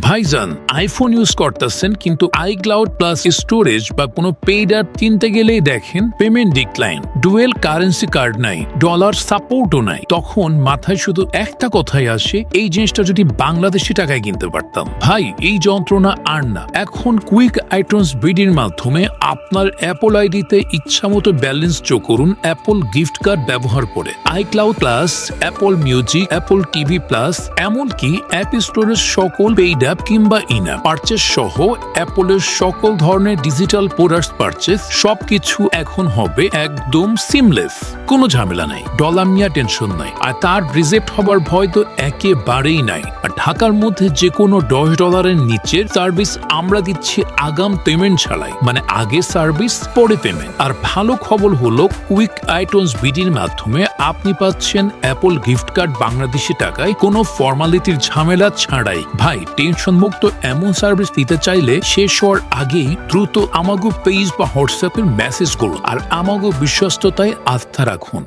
ভাইজান iPhone use করতেছেন কিন্তু iCloud প্লাস স্টোরেজ বা কোনো পেইড অ্যাপ কিনতে গেলেই দেখেন payment decline, dual currency card নাই, ডলার সাপোর্টও নাই। তখন মাথায় শুধু একটা কথাই আসে, এই জিনিসটা যদি বাংলাদেশি টাকায় কিনতে পারতাম। ভাই এই যন্ত্রণা আর না। এখন কুইক আইটনস বিডির মাধ্যমে আপনার অ্যাপল আইডিতে ইচ্ছামতো ব্যালেন্স যোগ করুন অ্যাপল গিফট কার্ড ব্যবহার করে। iCloud plus, Apple music, Apple TV plus, এমনকি অ্যাপ স্টোরের সকল পেইড অ্যাপ কিংবা ইনঅ্যাপ পারচেস সহ অ্যাপলের সকল ধরনের ডিজিটাল প্রোডাক্টস পারচেস সবকিছু এখন হবে একদম সিমলেস। কোনো ঝামেলা নাই, ডলার নিয়ে টেনশন নাই, আর তার রিজেক্ট হবার ভয় তো একেবারেই নাই। আর ঢাকার মধ্যে যে কোনো $10 নিচের সার্ভিস আমরা দিচ্ছি আগাম পেমেন্ট ছাড়াই, মানে আগে সার্ভিস পরে পেমেন্ট। আর ভালো খবর হলো কুইক আইটনস বিডির মাধ্যমে আপনি পাচ্ছেন অ্যাপল গিফট কার্ড বাংলাদেশি টাকায়, কোনো ফর্মালিটির ঝামেলা ছাড়াই। ভাই টেনশন মুক্ত এমন সার্ভিস দিতে চাইলে শেষ হওয়ার আগেই দ্রুত আমাগো পেজ বা হোয়াটসঅ্যাপে মেসেজ করুন আর আমাগো বিশ্বস্ততায় আস্থা রাখুন।